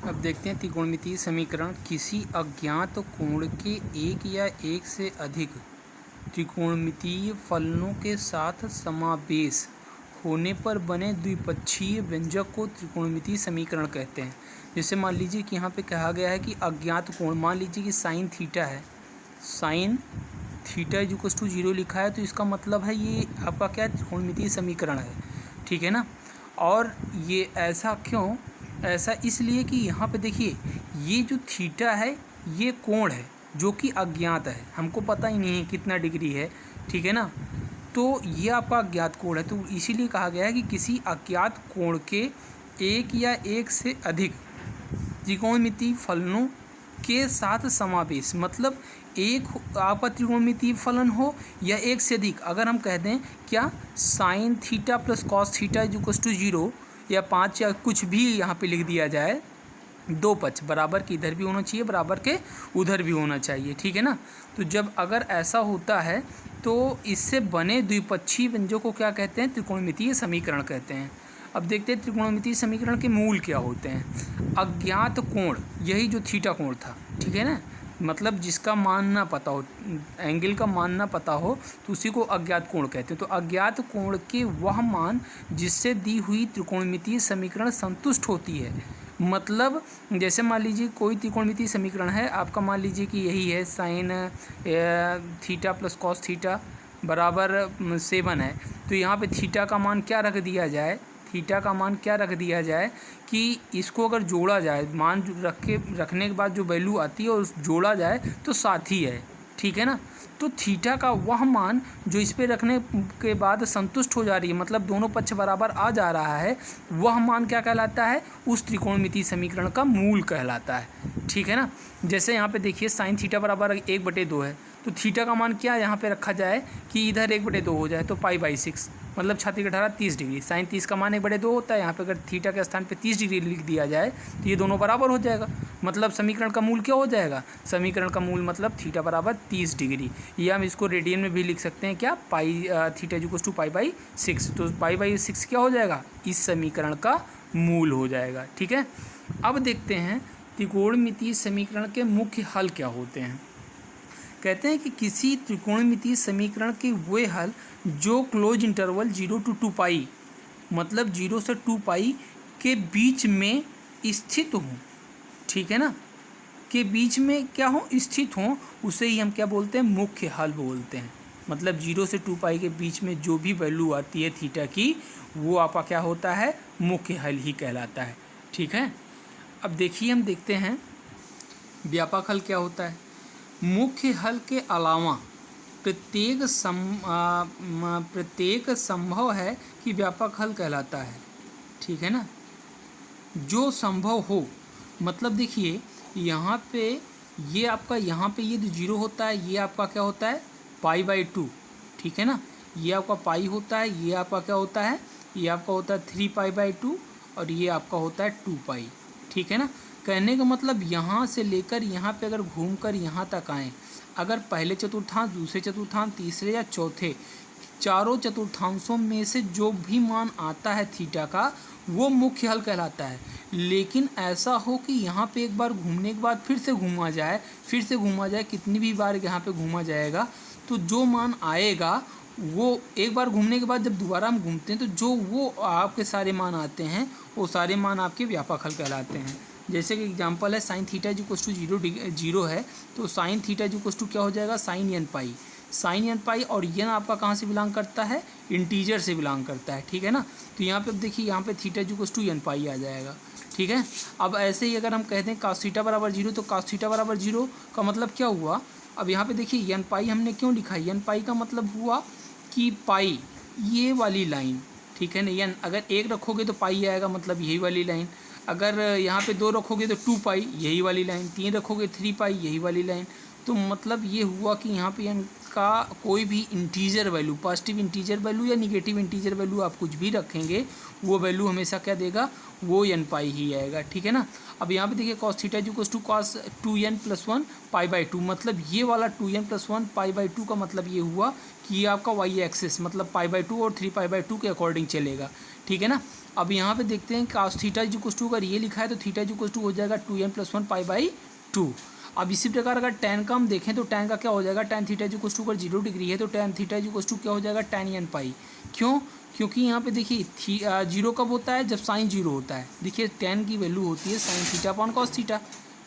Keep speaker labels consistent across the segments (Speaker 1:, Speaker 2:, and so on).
Speaker 1: अब देखते हैं त्रिकोणमितीय समीकरण। किसी अज्ञात कोण के एक या एक से अधिक त्रिकोणमितीय फलनों के साथ समावेश होने पर बने द्विपक्षीय व्यंजक को त्रिकोणमितीय समीकरण कहते हैं। जैसे मान लीजिए कि यहाँ पे कहा गया है कि अज्ञात कोण, मान लीजिए कि साइन थीटा है, sine theta is equal to 0 लिखा है, तो इसका मतलब है ये आपका क्या है, त्रिकोणमितीय समीकरण है। ठीक है ना। और ये ऐसा क्यों, ऐसा इसलिए कि यहाँ पे देखिए ये जो थीटा है ये कोण है जो कि अज्ञात है, हमको पता ही नहीं है कितना डिग्री है। ठीक है ना। तो ये आपका अज्ञात कोण है, तो इसीलिए कहा गया है कि किसी अज्ञात कोण के एक या एक से अधिक त्रिकोणमितीय फलनों के साथ समावेश, मतलब एक आपका त्रिकोणमितीय फलन हो या एक से अधिक। अगर हम कह दें क्या, sine theta plus cos theta is equal to 0 या 5 या कुछ भी यहाँ पे लिख दिया जाए, दो पक्ष बराबर के इधर भी होना चाहिए, बराबर के उधर भी होना चाहिए। ठीक है ना। तो जब अगर ऐसा होता है तो इससे बने द्विपक्षीय व्यंजकों को क्या कहते हैं, त्रिकोणमितीय समीकरण कहते हैं। अब देखते हैं त्रिकोणमितीय समीकरण के मूल क्या होते हैं। अज्ञात कोण, यही जो थीटा कोण था, ठीक है ना, मतलब जिसका मान ना पता हो, एंगल का मान ना पता हो, तो उसी को अज्ञात कोण कहते हैं। तो अज्ञात कोण के वह मान जिससे दी हुई त्रिकोणमितीय समीकरण संतुष्ट होती है। मतलब जैसे मान लीजिए कोई त्रिकोणमितीय समीकरण है आपका, मान लीजिए कि यही है, sine theta plus cos theta बराबर 7 है। तो यहाँ पे थीटा का मान क्या रख दिया जाए, थीटा का मान क्या रख दिया जाए कि इसको अगर जोड़ा जाए, मान रखने के बाद जो वैल्यू आती है उस जोड़ा जाए तो 7 ही है। ठीक है ना। तो थीटा का वह मान जो इस पे रखने के बाद संतुष्ट हो जा रही है, मतलब दोनों पक्ष बराबर आ जा रहा है, वह मान क्या कहलाता है, उस त्रिकोणमितीय समीकरण का मूल कहलाता है। ठीक है ना। जैसे यहाँ पे देखिए साइन थीटा बराबर 1/2 है, तो थीटा का मान क्या यहाँ पे रखा जाए कि इधर 1/2 हो जाए, तो π/6 मतलब 6×18 30 डिग्री। साइन 30 का मान 1/2 होता है, यहाँ पे अगर थीटा के स्थान पे 30 डिग्री लिख दिया जाए तो ये दोनों बराबर हो जाएगा। मतलब समीकरण का मूल क्या हो जाएगा, समीकरण का मूल मतलब थीटा बराबर 30 डिग्री। या हम इसको रेडियन में भी लिख सकते हैं क्या, थीटा इज इक्वल टू π/6, तो π/6 क्या हो जाएगा, इस समीकरण का मूल हो जाएगा। ठीक है। अब देखते हैं त्रिकोणमितीय समीकरण के मुख्य हल क्या होते हैं। कहते हैं कि किसी त्रिकोणमितीय समीकरण के वे हल जो क्लोज इंटरवल 0 to 2π, मतलब 0 से 2π के बीच में स्थित हों। ठीक है ना, के बीच में क्या हो, स्थित हों, उसे ही हम क्या बोलते हैं, मुख्य हल बोलते हैं। मतलब 0 से 2π के बीच में जो भी वैल्यू आती है थीटा की, वो आपका क्या होता है, मुख्य हल ही कहलाता है। ठीक है। अब देखिए हम देखते हैं व्यापक हल क्या होता है। मुख्य हल के अलावा प्रत्येक संभव है कि व्यापक हल कहलाता है। ठीक है ना। जो संभव हो, मतलब देखिए यहाँ पे ये आपका, यहाँ पे ये जो 0 होता है ये आपका क्या होता है, π/2। ठीक है ना। ये आपका पाई होता है, ये आपका क्या होता है, ये आपका होता है 3π/2 और ये आपका होता है 2π। ठीक है ना। कहने का मतलब यहाँ से लेकर यहाँ पे अगर घूमकर यहाँ तक आएँ, अगर पहले चतुर्थांश, दूसरे चतुर्थांश, तीसरे या चौथे, चारों चतुर्थांशों में से जो भी मान आता है थीटा का, वो मुख्य हल कहलाता है। लेकिन ऐसा हो कि यहाँ पे एक बार घूमने के बाद फिर से घूमा जाए, कितनी भी बार यहाँ पे घूमा जाएगा, तो जो मान आएगा वो एक बार घूमने के बाद जब दोबारा हम घूमते हैं तो जो वो आपके सारे मान आते हैं, वो सारे मान आपके व्यापक हल कहलाते हैं। जैसे कि एग्जांपल है sine theta is equal to 0 है, तो sine theta is equal to क्या हो जाएगा, sine n pi. Sine n pi और n आपका कहाँ से बिलोंग करता है, इंटीजर से बिलोंग करता है। ठीक है ना। तो यहाँ पे अब देखिए यहाँ पे theta is equal to n pi आ जाएगा। ठीक है। अब ऐसे ही अगर हम कहते हैं cos थीटा बराबर 0, तो cos थीटा बराबर 0 का मतलब क्या हुआ। अब यहाँ पे देखिए n पाई हमने क्यों लिखा है, n पाई का मतलब हुआ कि पाई ये वाली लाइन, ठीक है ना, n अगर 1 रखोगे तो पाई आएगा, मतलब यही वाली लाइन। अगर यहाँ पे 2 रखोगे तो 2π, यही वाली लाइन। 3 रखोगे 3π, यही वाली लाइन। तो मतलब ये हुआ कि यहाँ पे n का कोई भी integer value, positive integer value या निगेटिव इंटीजर वैल्यू आप कुछ भी रखेंगे, वो वैल्यू हमेशा क्या देगा, वो n पाई ही आएगा। ठीक है ना। अब यहाँ पे देखिए cos theta equal to cos 2n + 1 π/2, मतलब ये वाला 2n + 1 π/2 का मतलब ये हुआ कि ये आपका y एक्सिस मतलब π/2 और 3π/2 के अकॉर्डिंग चलेगा। ठीक है ना। अब यहाँ पे देखते हैं cos theta is equal to, अगर ये लिखा है तो थीटा इज इक्वल टू हो जाएगा 2n + 1 π/2। अब इसी प्रकार अगर tan का हम देखें तो tan का क्या हो जाएगा, tan theta is equal to, अगर 0 डिग्री है तो tan theta is equal to क्या हो जाएगा, tan n पाई। क्यों? क्योंकि यहाँ पे देखिए जीरो कब होता है, जब साइन जीरो होता है। देखिए tan की वैल्यू होती है sine theta upon cos theta,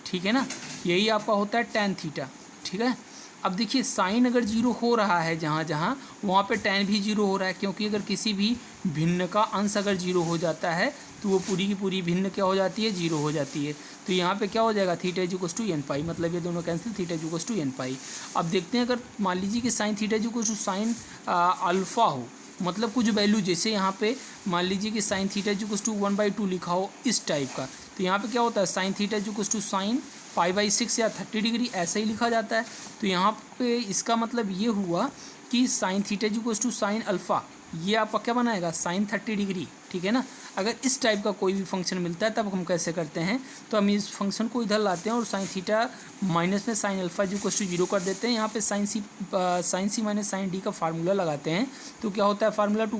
Speaker 1: ठीक है ना, यही आपका होता है tan थीटा, ठीक है। अब देखिए साइन अगर जीरो हो रहा है जहाँ जहाँ, वहाँ पे tan भी जीरो हो रहा है, क्योंकि अगर किसी भी भिन्न का अंश अगर जीरो हो जाता है तो वो पूरी की पूरी भिन्न क्या हो जाती है, जीरो हो जाती है। तो यहाँ पे क्या हो जाएगा, theta is equal to n pi, मतलब ये दोनों cancel, theta is equal to n pi. अब देखते हैं अगर मान लीजिए कि sine theta is equal to sine alpha हो, मतलब कुछ वैल्यू, जैसे यहाँ पे मान लीजिए कि sine theta is equal to 1/2 लिखा हो इस टाइप का, तो यहाँ पे क्या होता है, sine theta is equal to sine π/6 या 30 डिग्री ऐसे ही लिखा जाता है। तो यहाँ पे इसका मतलब ये हुआ कि sine theta is equal to sine alpha, ये आपका क्या बनाएगा, साइन 30 डिग्री, ठीक है ना। अगर इस टाइप का कोई भी फंक्शन मिलता है तब हम कैसे करते हैं, तो हम इस फंक्शन को इधर लाते हैं और साइन थीटा माइनस में sine alpha is equal to 0 कर देते हैं। यहाँ पे sine C minus sine D का फार्मूला लगाते हैं, तो क्या होता है formula 2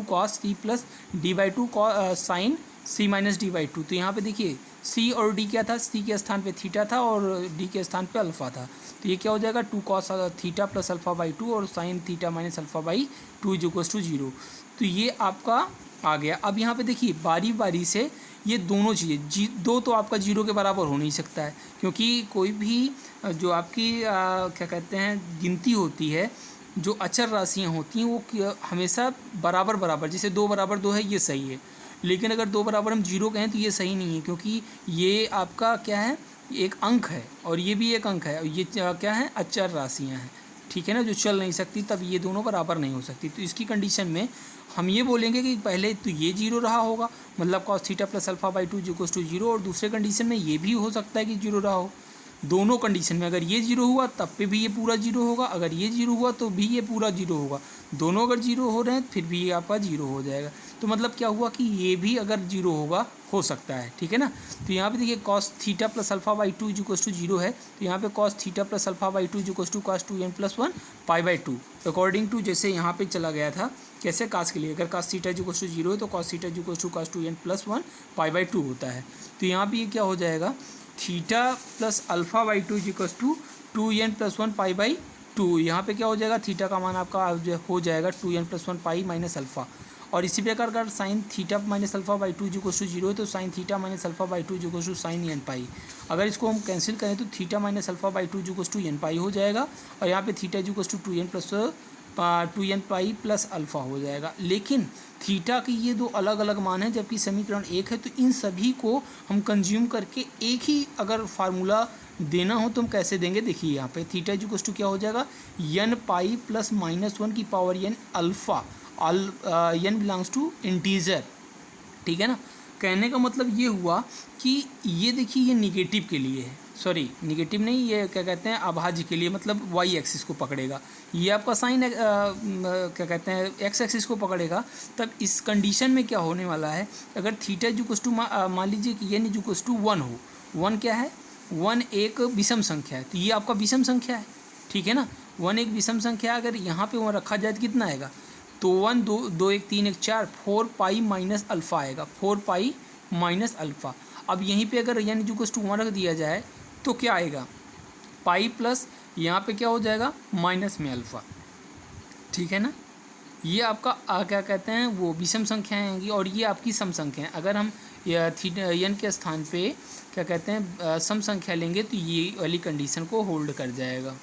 Speaker 1: cos c plus d/2 sine c minus d/2। तो यहाँ पे देखिए c और d क्या था, c के स्थान पे थीटा था और d के स्थान पे अल्फ़ा था, तो ये क्या हो जाएगा 2 cos थीटा प्लस अल्फ़ा/2 और sine theta minus alpha is equal to 0। तो ये आपका आ गया। अब यहाँ पे देखिए बारी बारी से ये दोनों चीज़ें, दो तो आपका जीरो के बराबर हो नहीं सकता है, क्योंकि कोई भी जो आपकी क्या कहते हैं गिनती होती है, जो अचर राशियाँ होती हैं वो हमेशा बराबर बराबर, जैसे 2 बराबर 2 है ये सही है, लेकिन अगर 2 बराबर हम 0 कहें तो ये सही नहीं है, क्योंकि ये आपका क्या है, एक अंक है और ये भी एक अंक है, और ये क्या है, अचर राशियाँ हैं, ठीक है ना, जो चल नहीं सकती, तब ये दोनों बराबर नहीं हो सकती। तो इसकी कंडीशन में हम ये बोलेंगे कि पहले तो ये जीरो रहा होगा, मतलब cos theta plus alpha is equal to 0, और दूसरे कंडीशन में ये भी हो सकता है कि जीरो रहा हो। दोनों कंडीशन में अगर ये जीरो हुआ तब पे भी ये पूरा जीरो होगा, अगर ये जीरो हुआ तो भी ये पूरा जीरो होगा, दोनों अगर जीरो हो रहे हैं फिर भी ये आपका जीरो हो जाएगा। तो मतलब क्या हुआ कि ये भी अगर जीरो होगा, हो सकता है, ठीक है ना। तो यहाँ पे देखिए cos theta plus alpha is equal to 0 है, तो यहाँ पे cos theta plus alpha is equal to cos 2n + 1 π/2 according to जैसे यहाँ पे चला गया था, कैसे कास के लिए, अगर cos theta is equal to 0 है तो cos theta is equal to cos 2n + 1 π/2 होता है। तो यहाँ पे ये क्या हो जाएगा, theta plus alpha is equal to 2n + 1 π/2। यहाँ पे क्या हो जाएगा, थीटा का मान आपका हो जाएगा 2n + 1 पाई माइनस अल्फ़ा। और इसी प्रकार अगर sine theta minus alpha is equal to 0 है तो sine theta minus alpha is equal to sine n pi. अगर इसको हम कैंसिल करें तो theta minus alpha is equal to n pi हो जाएगा, और यहाँ पे theta is equal to 2n pi plus alpha हो जाएगा। लेकिन थीटा की ये दो अलग अलग मान हैं, जबकि समीकरण एक है, तो इन सभी को हम कंज्यूम करके एक ही अगर फार्मूला देना हो तो हम कैसे देंगे, देखिए यहाँ पे थीटा इज इक्वल टू क्या हो जाएगा, n पाई प्लस -1 की power n alpha, n belongs to integer, ठीक है ना। कहने का मतलब ये हुआ कि ये देखिए ये निगेटिव के लिए है, सॉरी निगेटिव नहीं, ये क्या कहते हैं अभाज्य के लिए, मतलब वाई एक्सिस को पकड़ेगा, ये आपका साइन क्या कहते हैं एक्स एक्सिस को पकड़ेगा। तब इस कंडीशन में क्या होने वाला है, अगर थीटा इज इक्वल टू मान लीजिए कि n इज इक्वल टू 1 हो, 1 क्या है, 1 एक विषम संख्या है, तो ये आपका विषम संख्या है, ठीक है ना, 1 एक विषम संख्या, अगर यहाँ पे 1 रखा जाए तो कितना आएगा, तो 1 2 2 1 3 1 4 4 पाई माइनस अल्फ़ा आएगा, 4 पाई माइनस अल्फ़ा। अब यहीं पे अगर n इज इक्वल टू 1 रख दिया जाए तो क्या आएगा, पाई प्लस यहाँ पे क्या हो जाएगा माइनस में अल्फ़ा, ठीक है ना। ये आपका क्या कहते हैं वो विषम संख्याएँ आएंगी, और ये आपकी सम संख्या है। अगर हम n के स्थान पे क्या कहते हैं सम संख्या लेंगे तो ये वाली कंडीशन को होल्ड कर जाएगा।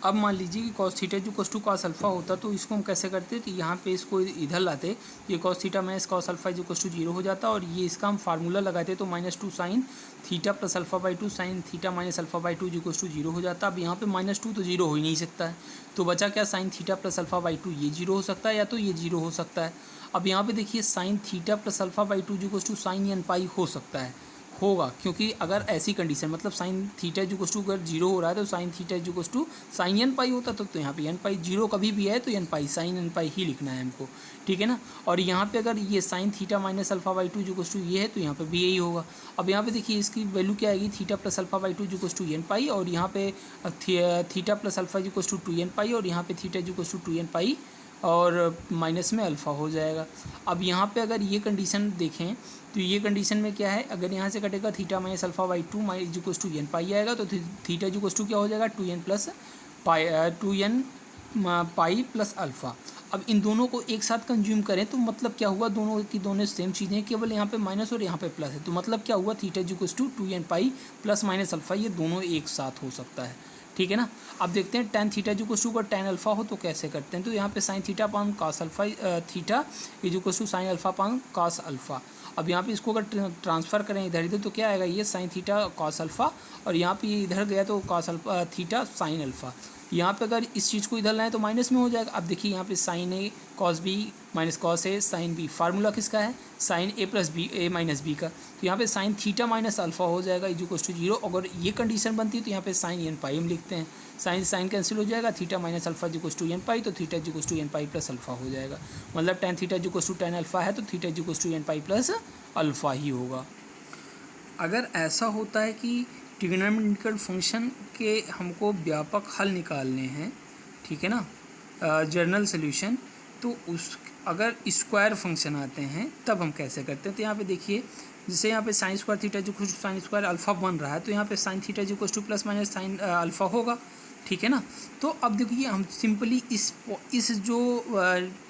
Speaker 1: अब मान लीजिए कि cos थीटा जो cos 2 cos अल्फ़ा होता, तो इसको हम कैसे करते कि यहाँ पे इसको इधर लाते, ये cos theta minus cos alpha जो cos 0 हो जाता, और ये इसका हम फार्मूला लगाते तो -2 sine theta plus alpha sine theta minus alpha जो cos 0 हो जाता। अब यहाँ पे -2 तो 0 हो ही नहीं सकता है, तो बचा क्या, साइन थीटा प्लस अल्फ़ा/2 ये 0 हो सकता है, या तो ये 0 हो सकता है। अब यहाँ पे देखिए साइन थीटा प्लस अल्फ़ा/2 जो cos साइन n पाई हो सकता है, होगा, क्योंकि अगर ऐसी कंडीशन मतलब साइन थीटा जो टू अगर 0 हो रहा है तो साइन थीटा जो टू साइन n पाई होता, तो यहाँ पे n पाई 0 कभी भी है तो n पाई साइन n पाई ही लिखना है हमको, ठीक है ना। और यहाँ पे अगर ये साइन थीटा माइनस अल्फ़ा/2 जो टू ये है तो यहाँ पे भी यही होगा। अब यहाँ पे देखिए इसकी वैल्यू क्या आएगी, थीटा प्लस अल्फ़ा/2 जो टू n पाई, और यहाँ पे थीटा प्लस अल्फ़ा जो टू 2n पाई, और यहाँ पे थीटा जो टू 2n पाई और माइनस में अल्फ़ा हो जाएगा। अब यहाँ पे अगर ये कंडीशन देखें तो ये कंडीशन में क्या है, अगर यहाँ से कटेगा theta minus alpha by 2 is equals to N pi आएगा, तो थीटा इज इक्वल्स टू क्या हो जाएगा 2n plus pi 2n pi plus alpha. अब इन दोनों को एक साथ कंज्यूम करें तो मतलब क्या हुआ, दोनों की दोनों सेम चीज़ें हैं, केवल यहाँ पे माइनस और यहाँ पे प्लस है। तो मतलब क्या हुआ, theta is equals to 2n pi plus minus alpha, ये दोनों एक साथ हो सकता है। ठीक है ना। अब देखते हैं tan theta is equals to अगर tan अल्फ़ा हो तो कैसे करते हैं। तो यहाँ पे sine theta upon cos alpha theta is equals to sine alpha upon cos alpha. अब यहाँ पे इसको अगर ट्रांसफ़र करें इधर इधर तो क्या आएगा, ये साइन थीटा कॉस अल्फ़ा, और यहाँ पे इधर गया तो cos alpha theta sine alpha. यहाँ पे अगर इस चीज़ को इधर लाएं तो माइनस में हो जाएगा। अब देखिए यहाँ पे sign A cos B minus cos A sine B, formula किसका है, साइन ए प्लस बी ए माइनस बी का। तो यहाँ पे साइन थीटा माइनस अल्फ़ा हो जाएगा इज इक्वल्स टू 0। अगर ये कंडीशन बनती है तो यहाँ पे साइन एन पाई हम लिखते हैं, साइन साइन कैंसिल हो जाएगा, theta minus alpha is equals to N pi, तो theta is equals to N pi plus alpha हो जाएगा। मतलब tan theta is equals to tan alpha है तो theta is equals to N pi plus alpha ही होगा। अगर ऐसा होता है कि ट्रिग्नोमेट्रिकल फंक्शन के हमको व्यापक हल निकालने हैं, ठीक है ना, जनरल सॉल्यूशन, तो उस अगर स्क्वायर फंक्शन आते हैं तब हम कैसे करते हैं। तो यहाँ पे देखिए, जैसे यहाँ पे साइन स्क्वायर थीटा जो कुछ साइन स्क्वायर अल्फ़ा बन रहा है, तो यहाँ पे साइन थीटा जो कुछ two plus minus sine alpha होगा। ठीक है ना। तो अब देखिए हम सिंपली इस जो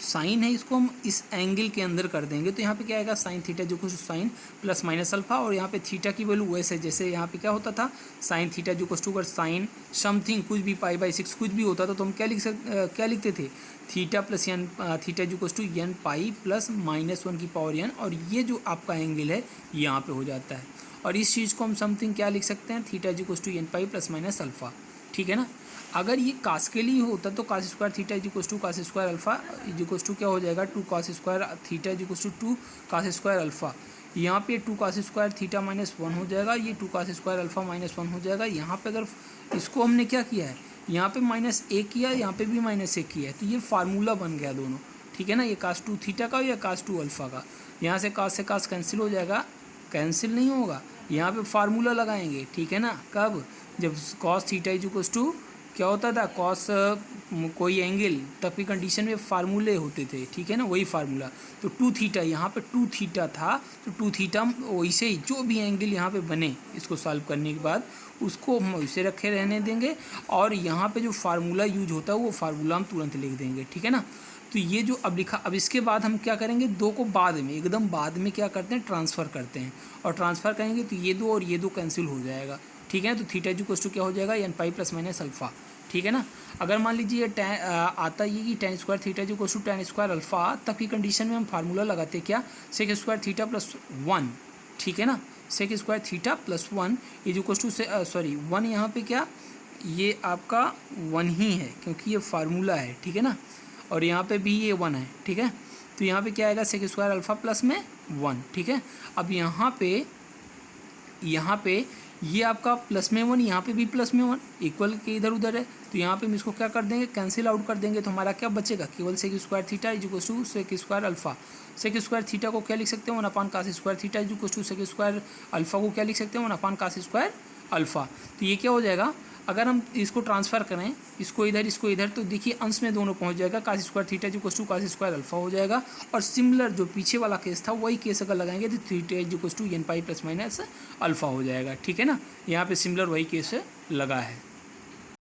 Speaker 1: साइन है इसको हम इस एंगल के अंदर कर देंगे। तो यहाँ पे क्या आएगा, साइन थीटा जो कुछ साइन प्लस माइनस अल्फ़ा, और यहाँ पे थीटा की वैल्यू वैसे जैसे यहाँ पे क्या होता था, साइन थीटा जो कुछ टू अगर साइन समथिंग कुछ भी पाई बाई 6 कुछ भी होता था तो हम क्या लिखते थे, थीटा प्लस एन थीटा जो कुछ two N pi plus minus 1 की पावर एन, और ये जो आपका एंगल है यहाँ पे हो जाता है। और इस चीज़ को हम समथिंग क्या लिख सकते हैं, थीटा जो कुछ two N pi plus minus alpha. ठीक है ना। अगर ये कास के लिए होता तो cos square theta is equals to cos square alpha is equals to क्या हो जाएगा, 2 cos square theta is equals to 2 cos square alpha. यहाँ पे 2 कास स्क्वायर थीटा माइनस 1 हो जाएगा, ये 2 कास स्क्वायर अल्फ़ा माइनस 1 हो जाएगा। यहाँ पे अगर इसको हमने क्या किया है, यहाँ पे माइनस 1 किया, यहाँ पे भी माइनस 1 किया है, तो ये फार्मूला बन गया दोनों। ठीक है ना। ये कास 2 थीटा का या कास 2 अल्फ़ा का, यहाँ से कास कैंसिल हो जाएगा, कैंसिल नहीं होगा, यहाँ पे फार्मूला लगाएंगे। ठीक है ना। कब, जब cos theta is equals to क्या होता था, कॉस कोई एंगल, तब की कंडीशन में फार्मूले होते थे। ठीक है ना, वही फार्मूला। तो 2 थीटा, यहाँ पे 2 थीटा था, तो 2 थीटा वैसे ही जो भी एंगल यहाँ पे बने इसको सॉल्व करने के बाद उसको हम वैसे रखे रहने देंगे, और यहाँ पे जो फार्मूला यूज होता है वो फार्मूला हम तुरंत लिख देंगे। ठीक है ना। तो ये जो अब लिखा, अब इसके बाद हम क्या करेंगे, 2 को बाद में एकदम बाद में क्या करते हैं, ट्रांसफ़र करते हैं, और ट्रांसफ़र करेंगे तो ये 2 और ये 2 कैंसिल हो जाएगा। ठीक है। तो थीटा इज इक्वल्स टू क्या हो जाएगा, n pi plus minus alpha. ठीक है ना। अगर मान लीजिए आता ये कि tan square theta is equals to tan square alpha, तब की कंडीशन में हम फार्मूला लगाते हैं क्या, सेक स्क्वायर थीटा प्लस 1। ठीक है ना। Sec square theta plus 1 is equals to sorry 1, यहाँ पे क्या, ये आपका 1 ही है क्योंकि ये फार्मूला है। ठीक है ना। और यहाँ पे भी ये 1 है। ठीक है। तो यहाँ पे क्या आएगा, सेक स्क्वायर अल्फ़ा प्लस में 1। ठीक है। अब यहाँ पे ये आपका प्लस में 1, यहाँ पे भी प्लस में 1, इक्वल के इधर उधर है, तो यहाँ पे हम इसको क्या कर देंगे, कैंसिल आउट कर देंगे। तो हमारा क्या बचेगा, केवल sec square theta is equals to sec square alpha. Sec square theta को क्या लिख सकते हैं, 1 cos square theta is equals to sec square alpha को क्या लिख सकते हैं, 1 कास स्क्वायर अल्फ़ा। तो ये क्या हो जाएगा, अगर हम इसको ट्रांसफ़र करें, इसको इधर, तो देखिए अंश में दोनों पहुंच जाएगा, cos square theta is equals to cos square alpha हो जाएगा। और सिमिलर जो पीछे वाला केस था वही केस अगर लगाएंगे तो theta is equals to N pi plus minus alpha हो जाएगा। ठीक है ना। यहाँ पे सिमिलर वही केस लगा है।